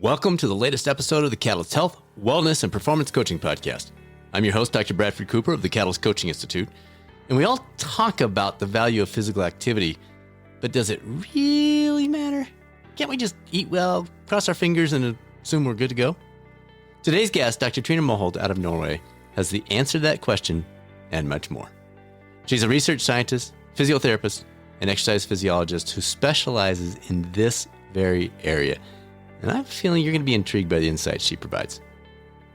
Welcome to the latest episode of the Catalyst Health, Wellness, and Performance Coaching Podcast. I'm your host, Dr. Bradford Cooper of the Catalyst Coaching Institute, and we all talk about the value of physical activity, but does it really matter? Can't we just eat well, cross our fingers, and assume we're good to go? Today's guest, Dr. Trine Moholdt out of Norway, has the answer to that question and much more. She's a research scientist, physiotherapist, and exercise physiologist who specializes in this very area. And I have a feeling you're going to be intrigued by the insights she provides.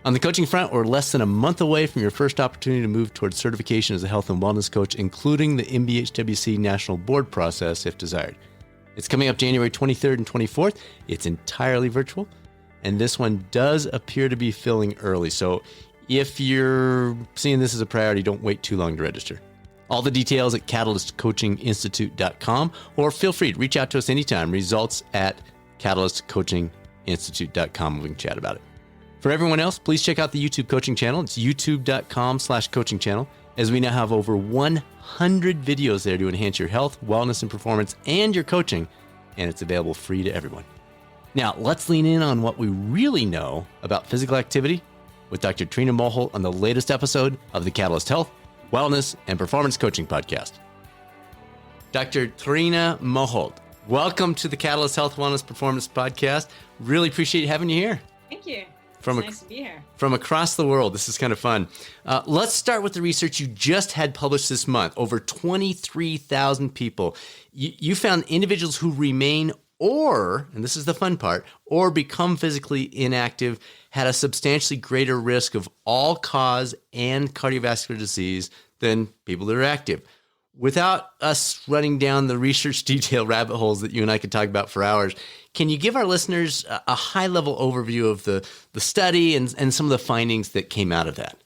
On the coaching front, we're less than a month away from your first opportunity to move towards certification as a health and wellness coach, including the MBHWC National Board process if desired. It's coming up January 23rd and 24th. It's entirely virtual, and this one does appear to be filling early. So if you're seeing this as a priority, don't wait too long to register. All the details at catalystcoachinginstitute.com, or feel free to reach out to us anytime. Results at catalystcoachinginstitute.com. We can chat about it. For everyone else, please check out the YouTube coaching channel. It's youtube.com/coaching channel, as we now have over 100 videos there to enhance your health, wellness, and performance, and your coaching, and it's available free to everyone. Now, let's lean in on what we really know about physical activity with Dr. Trine Moholdt on the latest episode of the Catalyst Health, Wellness, and Performance Coaching Podcast. Dr. Trine Moholdt, welcome to the Catalyst Health, Wellness, Performance Podcast. Really appreciate having you here. Thank you. It's nice to be here. From across the world. This is kind of fun. Let's start with the research you just had published this month. Over 23,000 people. You found individuals who remain or, and this is the fun part, or become physically inactive had a substantially greater risk of all-cause and cardiovascular disease than people that are active. Without us running down the research detail rabbit holes that you and I could talk about for hours, can you give our listeners a high-level overview of the study and some of the findings that came out of that?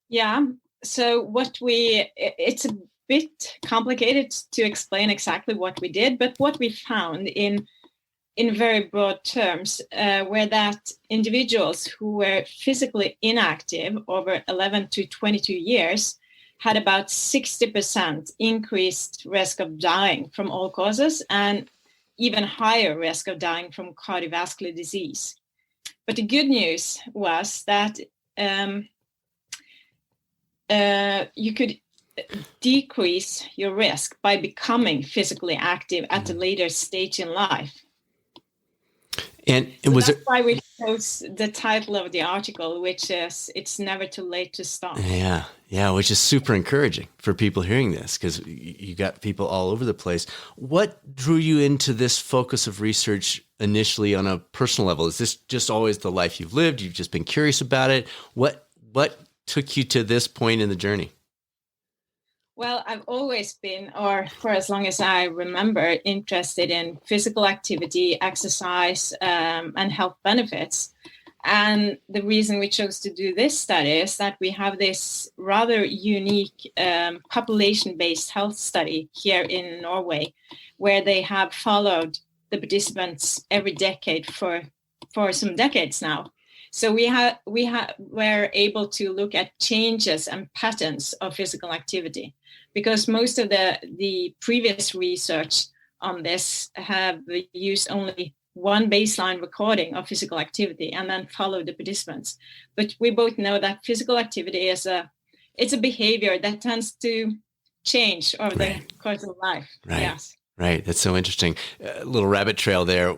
Yeah, so it's a bit complicated to explain exactly what we did, but what we found in very broad terms were that individuals who were physically inactive over 11 to 22 years had about 60% increased risk of dying from all causes and even higher risk of dying from cardiovascular disease. But the good news was that you could decrease your risk by becoming physically active at a later stage in life. And that's why we chose the title of the article, which is "It's Never Too Late to Stop." Yeah, which is super encouraging for people hearing this, because you got people all over the place. What drew you into this focus of research initially on a personal level? Is this just always the life you've lived? You've just been curious about it? What took you to this point in the journey? Well, I've always been, or for as long as I remember, interested in physical activity, exercise, and health benefits. And the reason we chose to do this study is that we have this rather unique population-based health study here in Norway, where they have followed the participants every decade for some decades now. So we were able to look at changes and patterns of physical activity, because most of the previous research on this have used only one baseline recording of physical activity and then followed the participants. But we both know that physical activity it's a behavior that tends to change over the course of life. Right. Yes. Right. That's so interesting. A little rabbit trail there.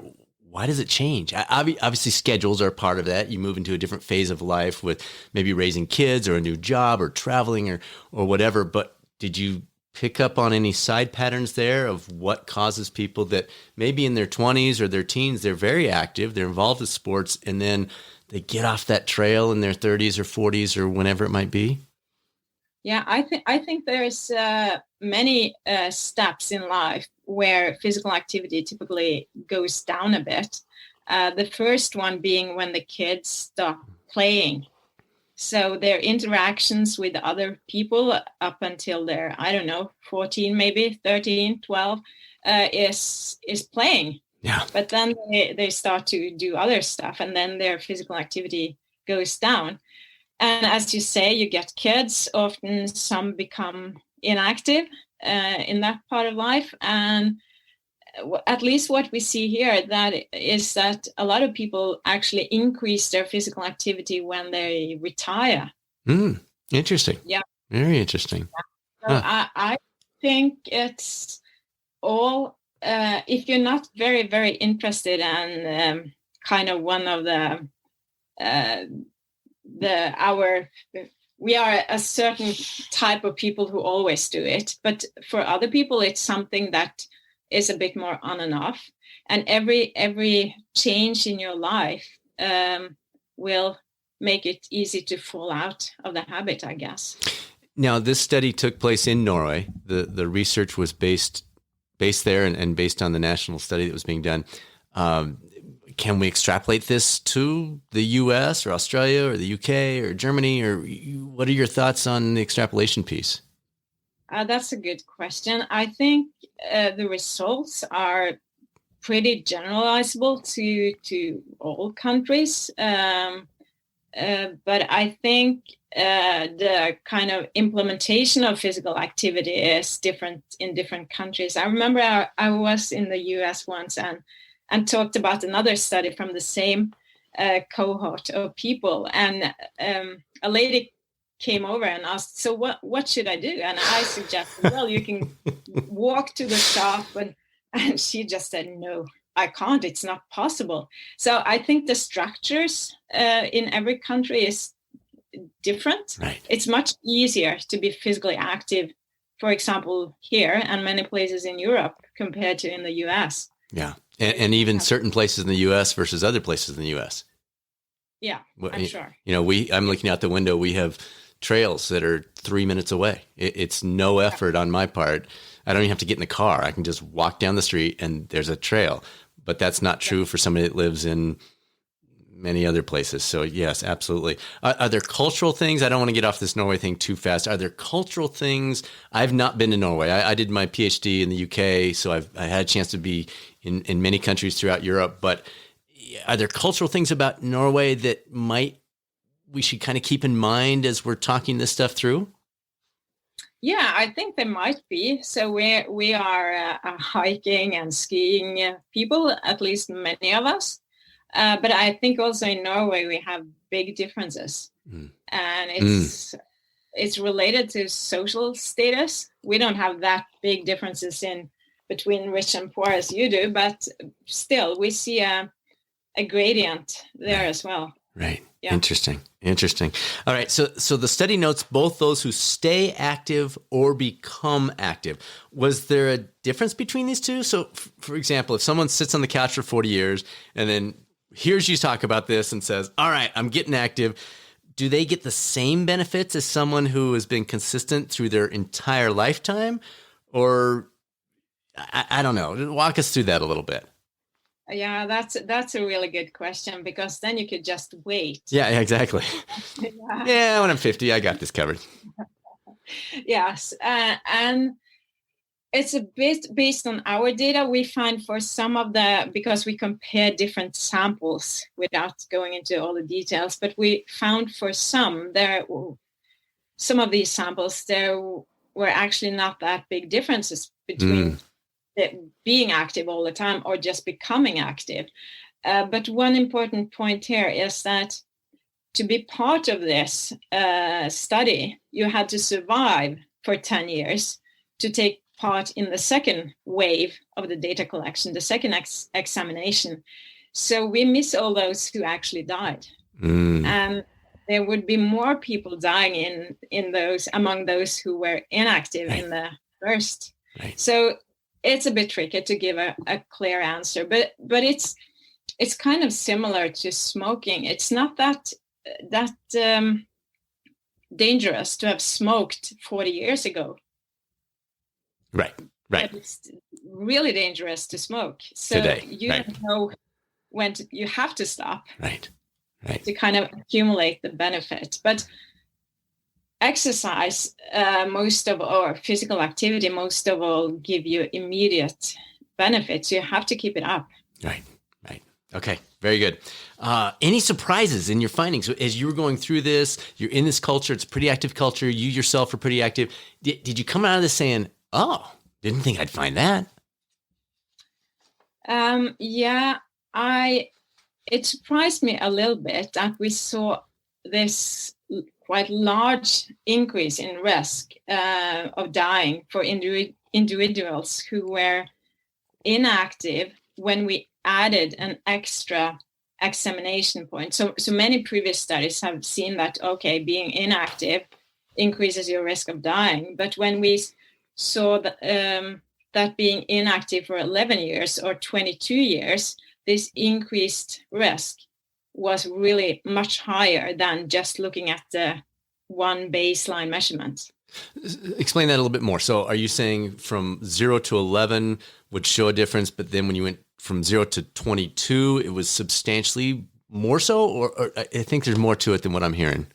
Why does it change? Obviously, schedules are part of that. You move into a different phase of life with maybe raising kids or a new job or traveling or whatever. But did you pick up on any side patterns there of what causes people that maybe in their 20s or their teens, they're very active, they're involved with sports, and then they get off that trail in their 30s or 40s or whenever it might be? Yeah, I think there's many steps in life where physical activity typically goes down a bit. The first one being when the kids stop playing. So their interactions with other people up until they're, 14, maybe 13, 12, is playing. Yeah. But then they start to do other stuff, and then their physical activity goes down. And as you say, you get kids, often some become inactive in that part of life. And at least what we see here, that is that a lot of people actually increase their physical activity when they retire. Interesting. Yeah. Very interesting. So I think it's all, if you're not very, very interested in kind of one of we are a certain type of people who always do it, but for other people, it's something that is a bit more on and off. And every change in your life will make it easy to fall out of the habit, I guess. Now, this study took place in Norway. The research was based there and based on the national study that was being done. Can we extrapolate this to the U.S. or Australia or the U.K. or Germany? Or what are your thoughts on the extrapolation piece? That's a good question. I think the results are pretty generalizable to all countries. But I think the kind of implementation of physical activity is different in different countries. I remember I was in the US once and talked about another study from the same cohort of people. And a lady came over and asked, so what should I do? And I suggested, well, you can walk to the shop. And she just said, no, I can't. It's not possible. So I think the structures in every country is different. Right. It's much easier to be physically active, for example, here and many places in Europe compared to in the US. Yeah. And even certain places in the U.S. versus other places in the U.S. Yeah, I'm sure. I'm looking out the window. We have trails that are 3 minutes away. It's no effort on my part. I don't even have to get in the car. I can just walk down the street and there's a trail. But that's not true for somebody that lives in many other places. So yes, absolutely. Are there cultural things? I don't want to get off this Norway thing too fast. Are there cultural things? I've not been to Norway. I did my PhD in the UK, so I had a chance to be in many countries throughout Europe. But are there cultural things about Norway that we should kind of keep in mind as we're talking this stuff through? Yeah, I think there might be. So we are a hiking and skiing people, at least many of us. But I think also in Norway we have big differences, and it's related to social status. We don't have that big differences between rich and poor as you do, but still we see a gradient there as well. Right. Yeah. Interesting. All right. So the study notes both those who stay active or become active. Was there a difference between these two? So, for example, if someone sits on the couch for 40 years and then hears you talk about this and says, all right, I'm getting active, do they get the same benefits as someone who has been consistent through their entire lifetime? Or I don't know. Walk us through that a little bit. Yeah, that's a really good question, because then you could just wait. Yeah, exactly. Yeah, when I'm 50, I got this covered. Yes. And it's a bit based on our data. We find for some of because we compare different samples without going into all the details, but we found for some of these samples, there were actually not that big differences between being active all the time or just becoming active. But one important point here is that to be part of this study, you had to survive for 10 years to take part in the second wave of the data collection, the second examination. So we miss all those who actually died. And there would be more people dying among those who were inactive in the first. Right. So it's a bit tricky to give a clear answer, but it's kind of similar to smoking. It's not that dangerous to have smoked 40 years ago. Right. But it's really dangerous to smoke. So today, you don't know when you have to stop. Right. To kind of accumulate the benefit. But exercise, or physical activity, most of all, give you immediate benefits. You have to keep it up. Right. Okay. Very good. Any surprises in your findings as you were going through this? You're in this culture. It's a pretty active culture. You yourself are pretty active. Did you come out of this saying, "Oh, didn't think I'd find that"? Yeah, it surprised me a little bit that we saw this quite large increase in risk of dying for individuals who were inactive when we added an extra examination point. So many previous studies have seen that, okay, being inactive increases your risk of dying. But when we saw that being inactive for 11 years or 22 years, this increased risk was really much higher than just looking at the one baseline measurement. Explain that a little bit more. So are you saying from 0 to 11 would show a difference, but then when you went from 0 to 22, it was substantially more so? Or I think there's more to it than what I'm hearing.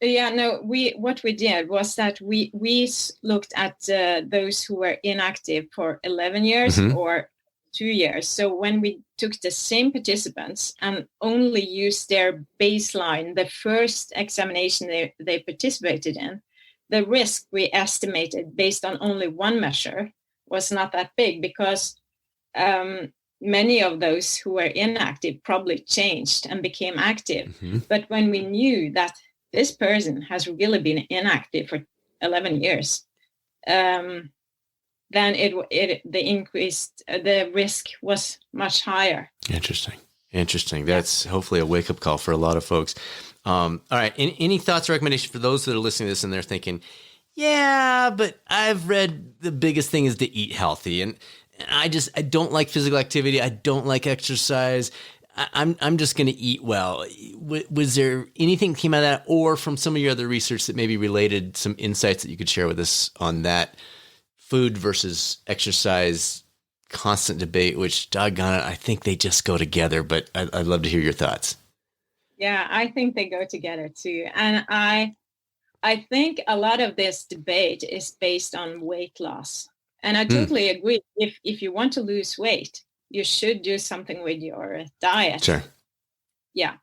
Yeah, no, what we did was that we looked at those who were inactive for 11 years or 2 years. So when we took the same participants and only used their baseline, the first examination they participated in, the risk we estimated based on only one measure was not that big, because many of those who were inactive probably changed and became active. But when we knew that this person has really been inactive for 11 years, then the risk was much higher. Interesting. That's hopefully a wake-up call for a lot of folks. All right. Any thoughts or recommendations for those that are listening to this and they're thinking, yeah, but I've read the biggest thing is to eat healthy, and I don't like physical activity. I don't like exercise. I'm just going to eat well. Was there anything that came out of that, or from some of your other research that maybe related some insights that you could share with us on that food versus exercise constant debate, which, doggone it, I think they just go together, but I'd love to hear your thoughts. Yeah, I think they go together too. And I think a lot of this debate is based on weight loss. And I totally agree. If you want to lose weight, you should do something with your diet. Sure. Yeah.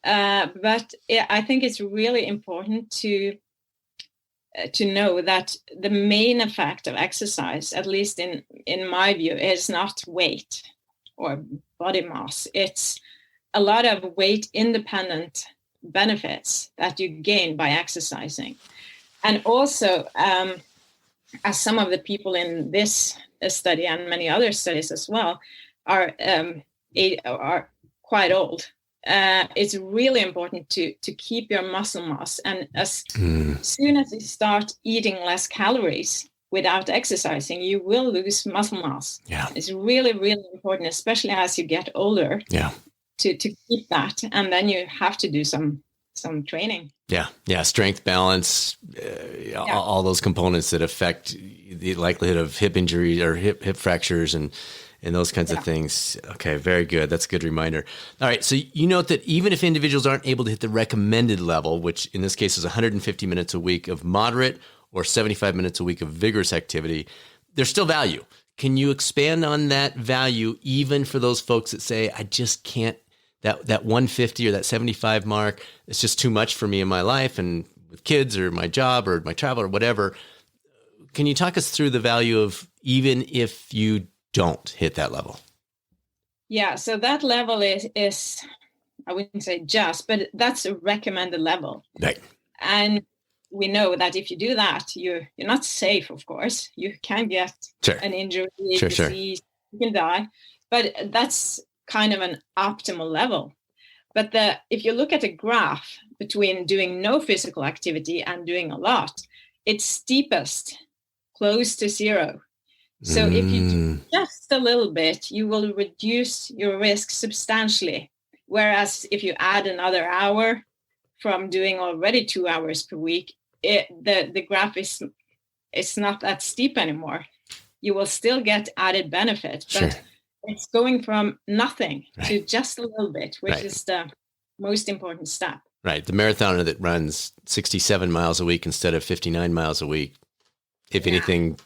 But I think it's really important to know that the main effect of exercise, at least in my view, is not weight or body mass. It's a lot of weight independent benefits that you gain by exercising. And also, as some of the people in this study and many other studies as well are quite old, it's really important to keep your muscle mass. And as soon as you start eating less calories without exercising, you will lose muscle mass. Yeah. It's really, really important, especially as you get older. Yeah. To keep that, and then you have to do some training. Yeah, strength, balance, all those components that affect the likelihood of hip injury or hip fractures and those kinds of things. Okay, very good. That's a good reminder. All right, so you note that even if individuals aren't able to hit the recommended level, which in this case is 150 minutes a week of moderate or 75 minutes a week of vigorous activity, there's still value. Can you expand on that value even for those folks that say, I just can't, that 150 or that 75 mark, it's just too much for me in my life and with kids or my job or my travel or whatever. Can you talk us through the value of even if you don't hit that level? Yeah, so that level is I wouldn't say just, but that's a recommended level. Right. And we know that if you do that, you're not safe, of course. You can get an injury, disease, you can die. But that's kind of an optimal level. But if you look at a graph between doing no physical activity and doing a lot, it's steepest close to zero. So if you do just a little bit, you will reduce your risk substantially. Whereas if you add another hour from doing already 2 hours per week, the graph is not that steep anymore. You will still get added benefit, but it's going from nothing to just a little bit, which is the most important step. Right. The marathoner that runs 67 miles a week instead of 59 miles a week, if anything,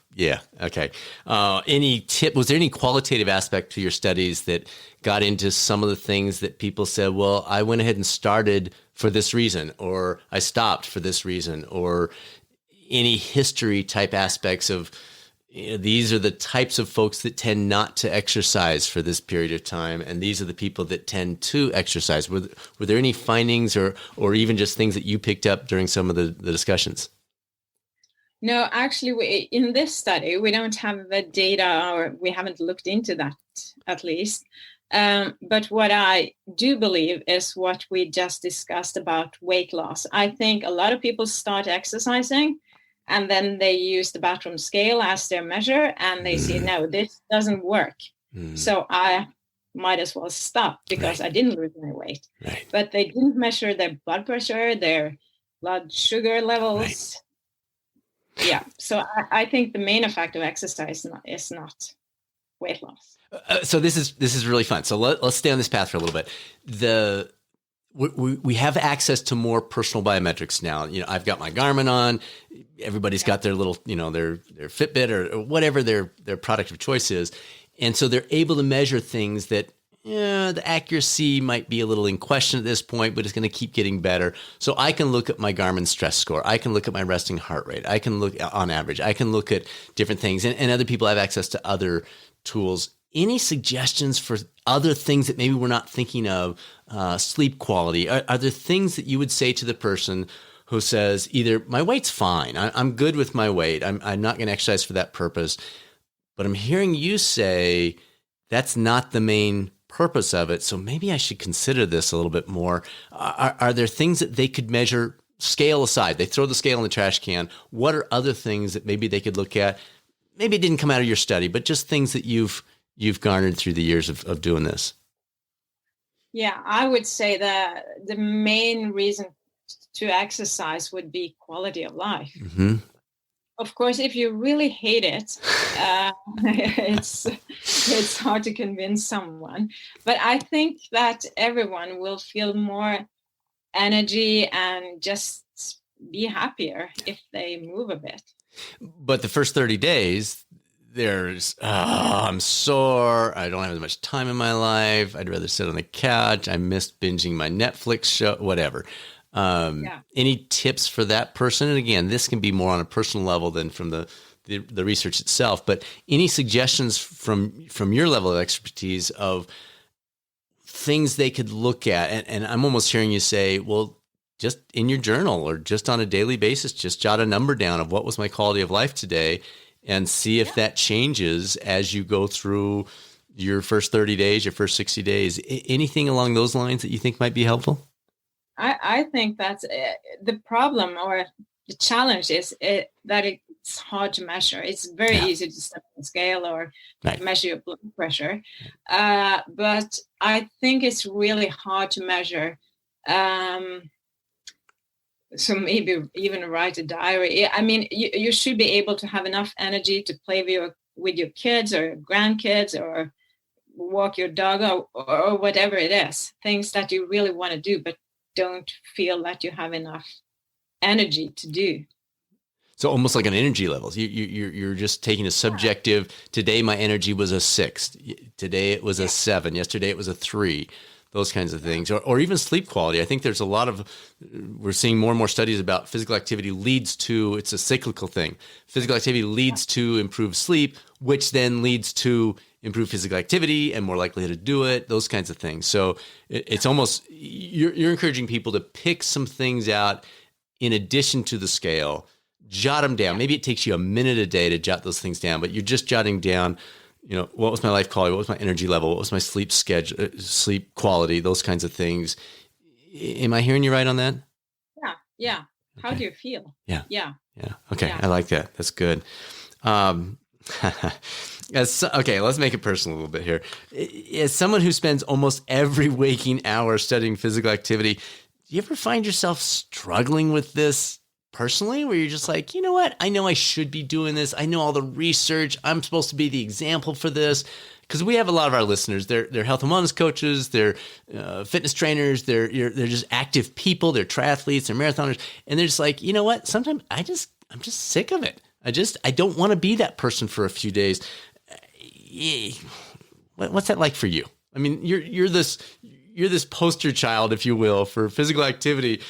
okay. Any tip? Was there any qualitative aspect to your studies that got into some of the things that people said, well, I went ahead and started for this reason, or I stopped for this reason, or any history type aspects of these are the types of folks that tend not to exercise for this period of time, and these are the people that tend to exercise. Were there any findings or even just things that you picked up during some of the discussions? No, actually, in this study, we don't have the data, or we haven't looked into that, at least. But what I do believe is what we just discussed about weight loss. I think a lot of people start exercising, and then they use the bathroom scale as their measure, and they see, no, this doesn't work. So I might as well stop because I didn't lose any weight. Right. But they didn't measure their blood pressure, their blood sugar levels. Right. Yeah. So I think the main effect of exercise is not weight loss. So this is really fun. So let's stay on this path for a little bit. We have access to more personal biometrics now. I've got my Garmin on. Everybody's got their little, their Fitbit or whatever their product of choice is, and so they're able to measure things that the accuracy might be a little in question at this point, but it's going to keep getting better. So I can look at my Garmin stress score. I can look at my resting heart rate. I can look on average. I can look at different things, and other people have access to other tools. Any suggestions for other things that maybe we're not thinking of? Sleep quality. Are there things that you would say to the person who says either my weight's fine, I'm good with my weight, I'm not going to exercise for that purpose, but I'm hearing you say that's not the main purpose of it, so maybe I should consider this a little bit more. Are there things that they could measure, scale aside? They throw the scale in the trash can. What are other things that maybe they could look at? Maybe it didn't come out of your study, but just things that you've garnered through the years of doing this. Yeah, I would say that the main reason to exercise would be quality of life. Mm-hmm. Of course, if you really hate it, it's hard to convince someone. But I think that everyone will feel more energy and just be happier if they move a bit. But the first 30 days, there's, I'm sore. I don't have as much time in my life. I'd rather sit on the couch. I missed binging my Netflix show, whatever. Any tips for that person? And again, this can be more on a personal level than from the research itself, but any suggestions from your level of expertise of things they could look at? And I'm almost hearing you say, well, just in your journal or just on a daily basis, just jot a number down of what was my quality of life today, and see if that changes as you go through your first 30 days, your first 60 days. Anything along those lines that you think might be helpful? I think that's the problem, or the challenge is that it's hard to measure. It's very easy to step on a scale or measure your blood pressure. But I think it's really hard to measure. So maybe even write a diary. I mean, you should be able to have enough energy to play with your kids or grandkids, or walk your dog, or whatever it is. Things that you really want to do, but don't feel that you have enough energy to do. So almost like an energy levels. You're just taking a subjective. Today my energy was a 6. Today it was a 7. Yesterday it was a 3. Those kinds of things, or even sleep quality. I think there's a lot of, we're seeing more and more studies about physical activity leads to, it's a cyclical thing. Physical activity leads to improved sleep, which then leads to improved physical activity and more likelihood to do it, those kinds of things. So it's almost, you're encouraging people to pick some things out in addition to the scale, jot them down. Maybe it takes you a minute a day to jot those things down, but you're just jotting down, what was my life quality? What was my energy level? What was my sleep schedule, sleep quality, those kinds of things. Am I hearing you right on that? Yeah. How do you feel? Yeah. Okay. Yeah. I like that. That's good. Okay, let's make it personal a little bit here. As someone who spends almost every waking hour studying physical activity, do you ever find yourself struggling with this personally, where you're just like, you know what? I know I should be doing this. I know all the research. I'm supposed to be the example for this. Because we have a lot of our listeners, they're health and wellness coaches, they're fitness trainers, they're just active people, they're triathletes, they're marathoners, and they're just like, you know what? Sometimes I'm just sick of it. I don't want to be that person for a few days. What's that like for you? I mean, you're this poster child, if you will, for physical activity.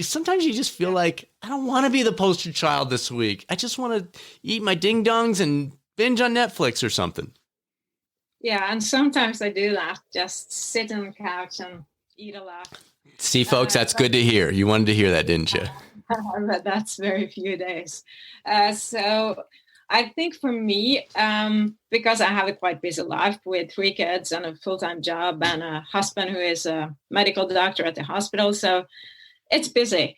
sometimes you just feel like, I don't want to be the poster child this week. I just want to eat my ding dongs and binge on Netflix or something. Yeah, and sometimes I do that. Just sit on the couch and eat a lot. See, folks, that's good to hear. You wanted to hear that, didn't you? But that's very few days. So I think for me, because I have a quite busy life with 3 kids and a full-time job and a husband who is a medical doctor at the hospital, so it's busy.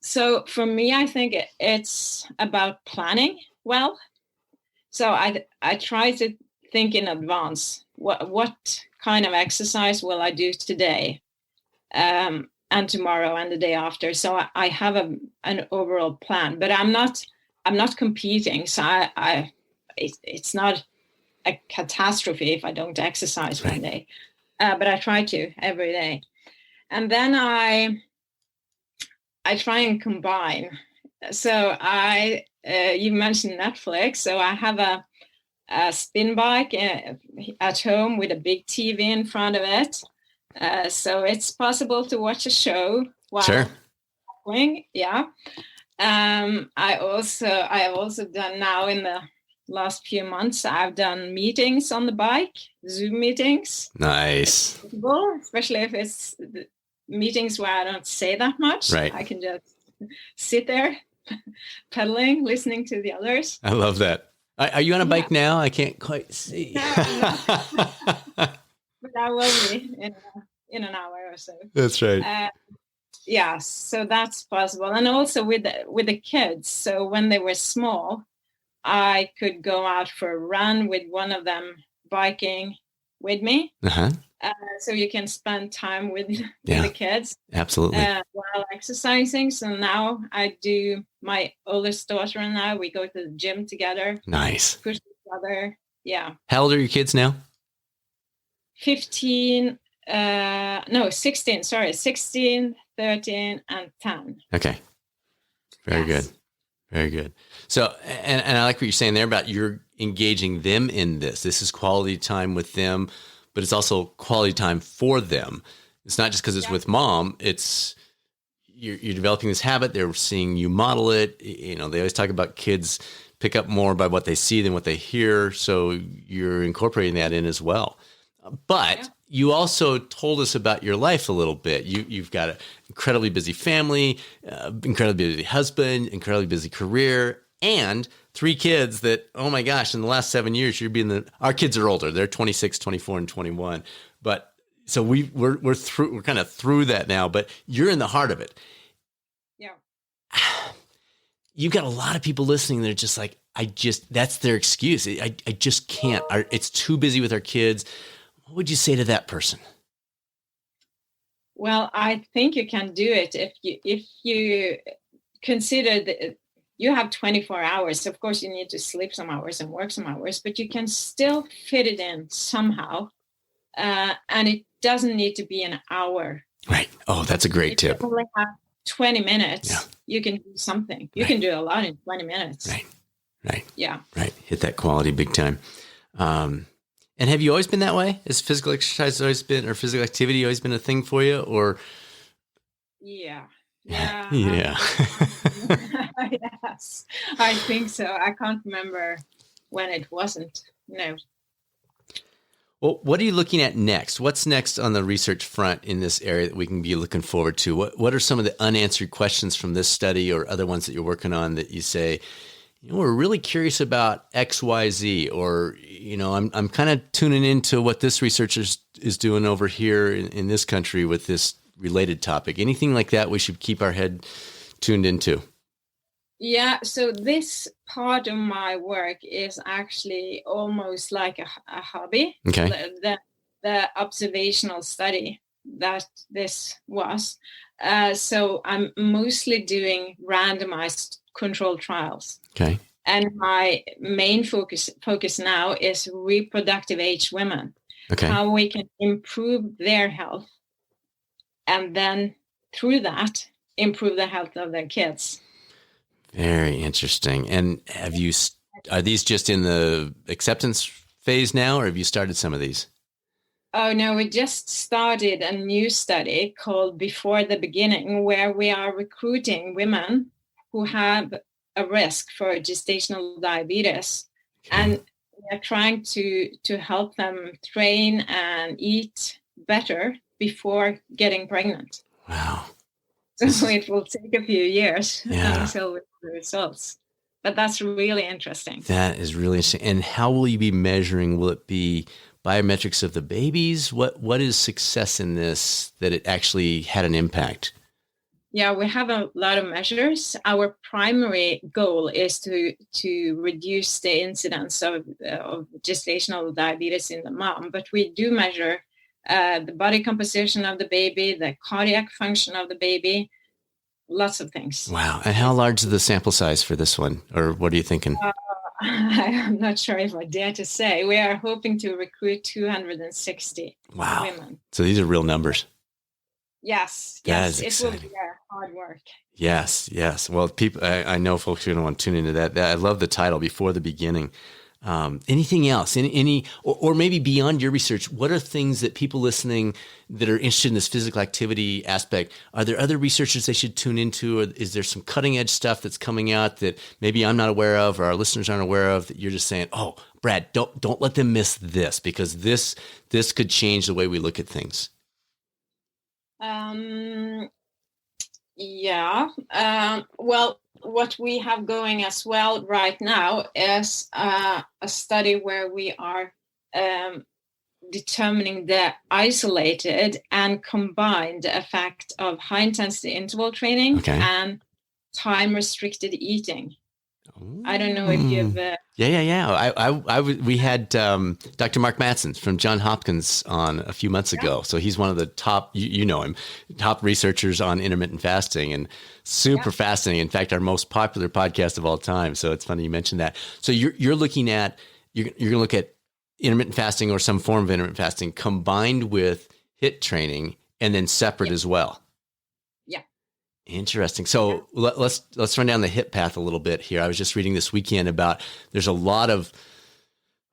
So for me, I think it's about planning well. So I try to think in advance. What kind of exercise will I do today? And tomorrow and the day after. So I have an overall plan, but I'm not competing. So it's not a catastrophe if I don't exercise one day, but I try to every day. And then I try and combine. So you mentioned Netflix. So I have a spin bike at home with a big TV in front of it. So it's possible to watch a show while cycling. Yeah. I have also done now in the last few months, I've done meetings on the bike, Zoom meetings. Nice. Especially if it's meetings where I don't say that much. Right. I can just sit there pedaling, listening to the others. I love that. Are you on a bike now? I can't quite see. No. But I will be in an hour or so. That's right. Yeah, so that's possible. And also with the kids. So when they were small, I could go out for a run with one of them biking with me. Uh-huh. So you can spend time with the kids. Absolutely. While exercising. So now I do, my oldest daughter and I, we go to the gym together. Nice. Push each other. Yeah. How old are your kids now? 16, 16, 13, and 10. Okay. Very good. Very good. So, and I like what you're saying there about you're engaging them in this. This is quality time with them, but it's also quality time for them. It's not just because it's with mom. It's you're developing this habit. They're seeing you model it. You know, they always talk about kids pick up more by what they see than what they hear. So you're incorporating that in as well. But you also told us about your life a little bit. You've got an incredibly busy family, incredibly busy husband, incredibly busy career, and 3 kids that, oh my gosh, in the last 7 years, our kids are older. They're 26, 24, and 21. But so we're kind of through that now, but you're in the heart of it. Yeah. You've got a lot of people listening. They're just like, that's their excuse. I just can't. It's too busy with our kids. What would you say to that person? Well, I think you can do it if you consider that you have 24 hours. Of course, you need to sleep some hours and work some hours, but you can still fit it in somehow. And it doesn't need to be an hour. Right. Oh, that's a great tip. You only have 20 minutes. You can do something. You can do a lot in 20 minutes. Right. Yeah. Right. Hit that quality big time. And have you always been that way? Has physical exercise always been, or physical activity always been a thing for you, or? Yeah. Yes, I think so. I can't remember when it wasn't. No. Well, what are you looking at next? What's next on the research front in this area that we can be looking forward to? What are some of the unanswered questions from this study or other ones that you're working on that you say, we're really curious about X, Y, Z, or, I'm kind of tuning into what this researcher is doing over here in this country with this related topic. Anything like that we should keep our head tuned into? Yeah. So this part of my work is actually almost like a hobby. Okay. The observational study that this was. So I'm mostly doing randomized controlled trials. Okay. And my main focus now is reproductive age women. Okay. How we can improve their health, and then through that improve the health of their kids. Very interesting. And are these just in the acceptance phase now, or have you started some of these? Oh, no, we just started a new study called Before the Beginning, where we are recruiting women who have a risk for gestational diabetes. Okay. And we are trying to help them train and eat better before getting pregnant. Wow. So it will take a few years Yeah. until we see the results. But that's really interesting. That is really interesting. And how will you be measuring? Will it be biometrics of the babies? What is success in this, that it actually had an impact? Yeah, we have a lot of measures. Our primary goal is to reduce the incidence of gestational diabetes in the mom, but we do measure the body composition of the baby, the cardiac function of the baby, lots of things. Wow. And how large is the sample size for this one? Or what are you thinking? I'm not sure if I dare to say. We are hoping to recruit 260 women. So these are real numbers. Yes. That is it exciting. will be hard work. Yes. Well, people, I know folks are going to want to tune into that. I love the title, Before the Beginning. Anything else? Or maybe beyond your research, what are things that people listening that are interested in this physical activity aspect? Are there other researchers they should tune into? Or is there some cutting edge stuff that's coming out that maybe I'm not aware of, or our listeners aren't aware of, that you're just saying, oh, Brad, don't let them miss this, because this could change the way we look at things? Well, what we have going as well right now is a study where we are determining the isolated and combined effect of high intensity interval training and time restricted eating. I don't know if you've. We had Dr. Mark Mattson from Johns Hopkins on a few months ago. So he's one of the top, you know him, top researchers on intermittent fasting, and super fascinating. In fact, our most popular podcast of all time. So it's funny you mentioned that. So you're looking at, you're going to look at intermittent fasting or some form of intermittent fasting combined with HIIT training, and then separate as well. Interesting. So let's run down the HIIT path a little bit here. I was just reading this weekend about, there's a lot of,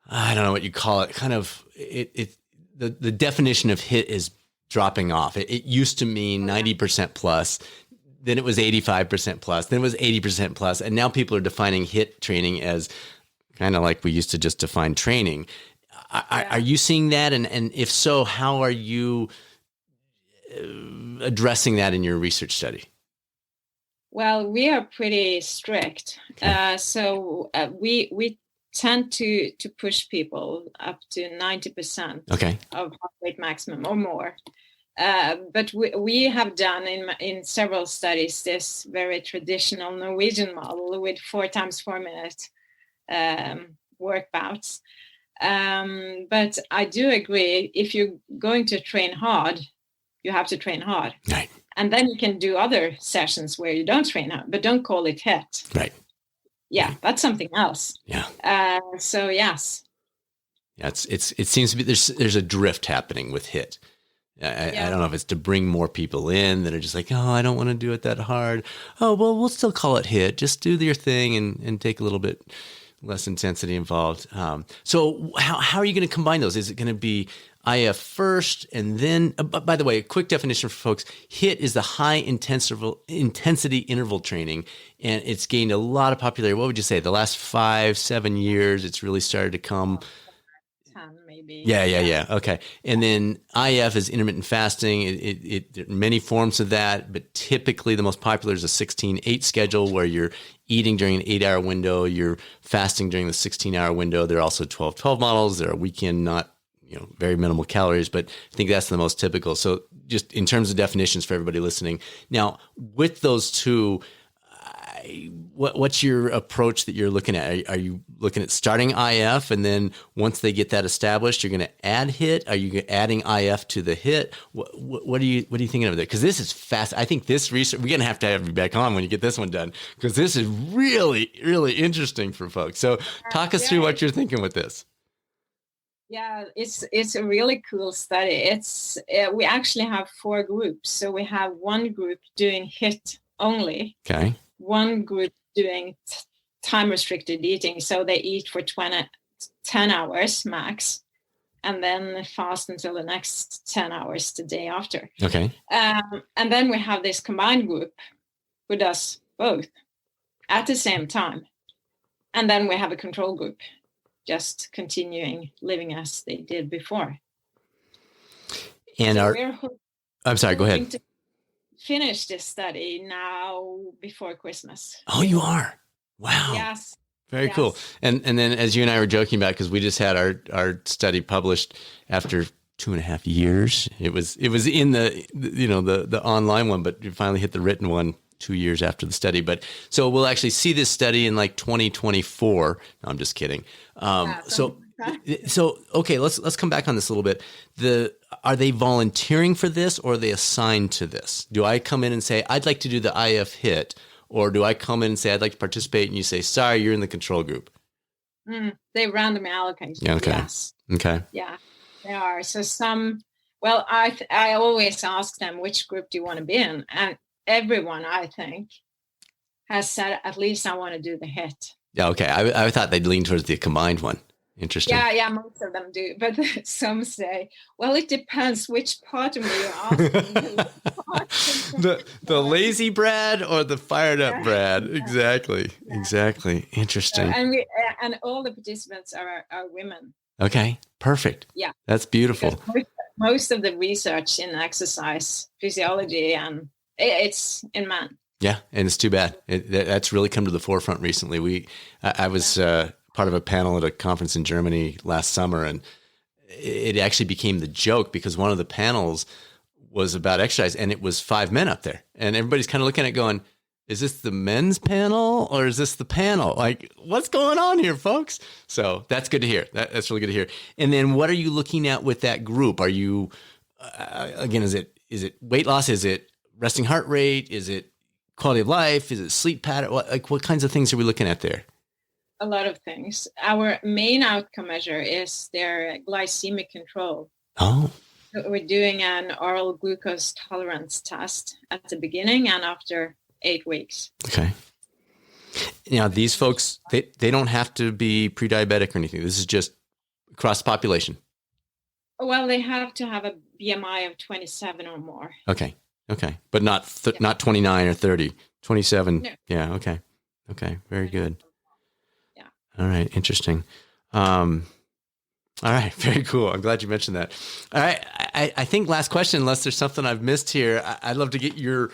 I don't know what you call it, kind of the definition of HIIT is dropping off. It used to mean 90% plus, then it was 85% plus, then it was 80% plus, and now people are defining HIIT training as kind of like we used to just define training. Are you seeing that? And if so, how are you addressing that in your research study? Well, we are pretty strict. So we tend to push people up to 90% of heart rate maximum or more. But we have done in several studies this very traditional Norwegian model with 4 times 4 minute work bouts. But I do agree, if you're going to train hard, you have to train hard. Right. And then you can do other sessions where you don't train hard, but don't call it HIIT. Right. Yeah, that's something else. Yeah. So yes. Yeah, it seems to be there's a drift happening with HIIT. I don't know if it's to bring more people in that are just like, oh, I don't want to do it that hard. Oh, well, we'll still call it HIIT. Just do your thing and take a little bit less intensity involved. So how are you going to combine those? Is it going to be IF first, and then, by the way, a quick definition for folks, HIIT is the high intensity interval training, and it's gained a lot of popularity. What would you say, the last 5-7 years, it's really started to come? 10 maybe. Yeah. Okay. And then IF is intermittent fasting. It many forms of that, but typically the most popular is a 16-8 schedule, where you're eating during an 8-hour window, you're fasting during the 16-hour window. There are also 12-12 models. There are weekend, not very minimal calories, but I think that's the most typical. So just in terms of definitions for everybody listening. Now, with those two, what's your approach that you're looking at? Are you looking at starting IF, and then once they get that established, you're going to add HIIT? Are you adding IF to the HIIT? What are you thinking of there? Because this is fast. I think this research, we're going to have you back on when you get this one done, because this is really, really interesting for folks. So talk us through what you're thinking with this. Yeah, it's a really cool study. We actually have 4 groups. So we have one group doing HIIT only. Okay. One group doing time restricted eating. So they eat for 10 hours max. and then fast until the next 10 hours the day after. Okay. And then we have this combined group who does both at the same time. And then we have a control group just continuing living as they did before. And I'm sorry, go ahead. To finish this study now before Christmas. Oh, you are? Wow. Yes. Very cool. And then as you and I were joking about, because we just had our study published after 2.5 years. It was in the online one, but you finally hit the written one 2 years after the study. But so we'll actually see this study in like 2024. No, I'm just kidding. So okay, let's come back on this a little bit. Are they volunteering for this, or are they assigned to this? Do I come in and say, I'd like to do the IF HIT? Or do I come in and say, I'd like to participate, and you say, sorry, you're in the control group? They randomly allocate. Okay. Yes. Okay. Yeah, they are. So I always ask them, which group do you want to be in? And everyone, I think, has said, at least I want to do the HIT. Yeah, okay. I thought they'd lean towards the combined one. Interesting. Yeah, most of them do. But some say, well, it depends which part of me you're asking. the lazy Brad or the fired up Brad? Exactly. Interesting. And all the participants are women. Okay, perfect. Yeah. That's beautiful. Most of the research in exercise physiology, and it's in men. Yeah, and it's too bad. That's really come to the forefront recently. I was part of a panel at a conference in Germany last summer, and it actually became the joke because one of the panels was about exercise, and it was 5 men up there, and everybody's kind of looking at it going, is this the men's panel or is this the panel? Like, what's going on here, folks? So that's good to hear. That's really good to hear. And then what are you looking at with that group? Are you, again, is it weight loss? Is it resting heart rate? Is it quality of life? Is it sleep pattern? What kinds of things are we looking at there? A lot of things. Our main outcome measure is their glycemic control. Oh. So we're doing an oral glucose tolerance test at the beginning and after 8 weeks. Okay. Now, these folks, they don't have to be pre-diabetic or anything. This is just across the population. Well, they have to have a BMI of 27 or more. Okay. But not 29 or 30, 27. No. Yeah. Okay. Very good. Yeah. All right. Interesting. All right. Very cool. I'm glad you mentioned that. All right. I think last question, unless there's something I've missed here, I'd love to get your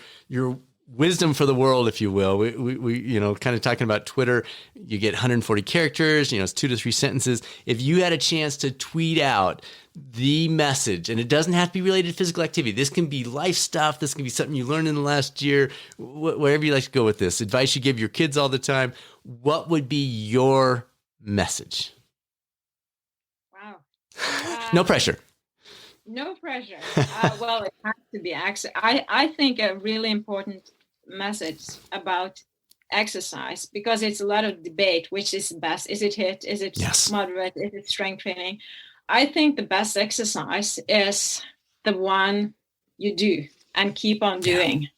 wisdom for the world, if you will. We kind of talking about Twitter, you get 140 characters, it's 2 to 3 sentences. If you had a chance to tweet out the message, and it doesn't have to be related to physical activity. This can be life stuff. This can be something you learned in the last year, wherever you like to go with this. Advice you give your kids all the time. What would be your message? Wow. No pressure. No pressure. Well, it has to be I think a really important message about exercise, because it's a lot of debate, which is best. Is it HIIT? Is it moderate? Is it strength training? I think the best exercise is the one you do and keep on doing.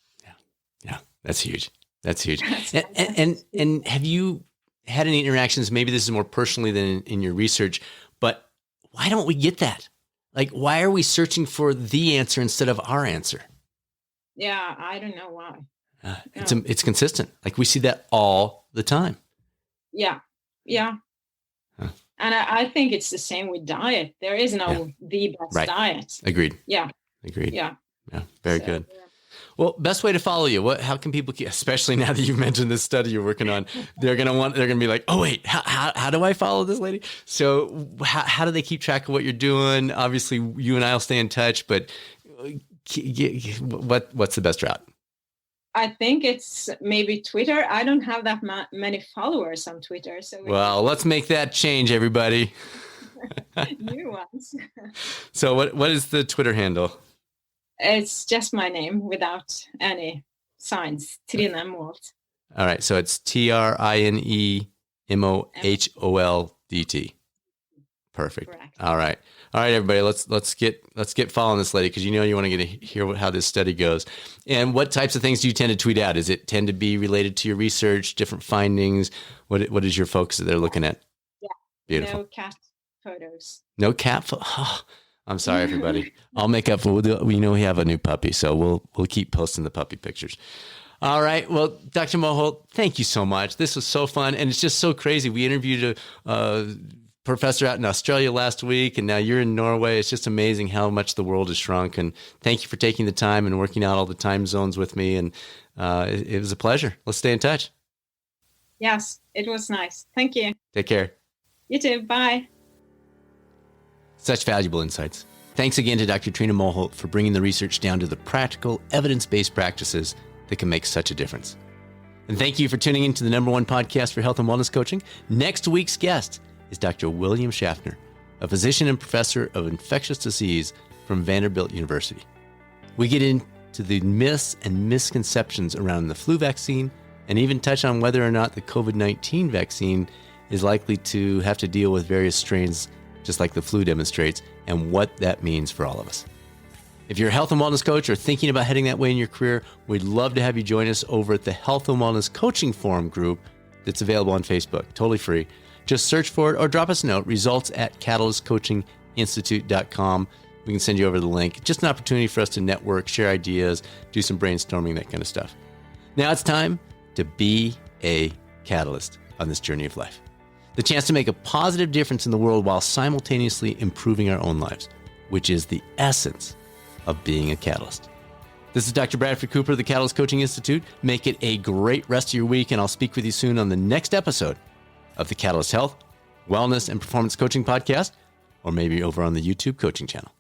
Yeah. That's huge. And have you had any interactions? Maybe this is more personally than in your research, but why don't we get that? Like, why are we searching for the answer instead of our answer? Yeah, I don't know why. It's consistent. Like, we see that all the time. Yeah. Huh. And I think it's the same with diet. There is no the best diet. Agreed. Yeah. Agreed. Yeah. Very good. Yeah. Well, best way to follow you. How can people especially now that you've mentioned this study you're working on, they're going to be like, oh wait, how do I follow this lady? So how do they keep track of what you're doing? Obviously you and I'll stay in touch, but what's the best route? I think it's maybe Twitter. I don't have that many followers on Twitter. So well, let's make that change, everybody. New ones. So what is the Twitter handle? It's just my name without any signs. Trine Moholdt. All right. So it's TrineMoholdt. Perfect. Correct. All right, everybody. Let's get following this lady, because you want to hear how this study goes. And what types of things do you tend to tweet out? Does it tend to be related to your research, different findings? What is your focus that they're looking at? Yeah. Beautiful. Cat photos. No cat oh, I'm sorry, everybody. I'll make up for it. We know we have a new puppy, so we'll keep posting the puppy pictures. All right. Well, Dr. Moholdt, thank you so much. This was so fun. And it's just so crazy. We interviewed a professor out in Australia last week, and now you're in Norway. It's just amazing how much the world has shrunk. And thank you for taking the time and working out all the time zones with me. And it was a pleasure. Let's stay in touch. Yes, it was nice. Thank you. Take care. You too. Bye. Such valuable insights. Thanks again to Dr. Trine Moholdt for bringing the research down to the practical, evidence-based practices that can make such a difference. And thank you for tuning into the #1 podcast for health and wellness coaching. Next week's guest is Dr. William Schaffner, a physician and professor of infectious disease from Vanderbilt University. We get into the myths and misconceptions around the flu vaccine and even touch on whether or not the COVID-19 vaccine is likely to have to deal with various strains just like the flu demonstrates, and what that means for all of us. If you're a health and wellness coach or thinking about heading that way in your career, we'd love to have you join us over at the Health and Wellness Coaching Forum group that's available on Facebook, totally free. Just search for it or drop us a note, results@catalystcoachinginstitute.com. We can send you over the link. Just an opportunity for us to network, share ideas, do some brainstorming, that kind of stuff. Now it's time to be a catalyst on this journey of life. The chance to make a positive difference in the world while simultaneously improving our own lives, which is the essence of being a catalyst. This is Dr. Bradford Cooper of the Catalyst Coaching Institute. Make it a great rest of your week, and I'll speak with you soon on the next episode of the Catalyst Health, Wellness, and Performance Coaching Podcast, or maybe over on the YouTube coaching channel.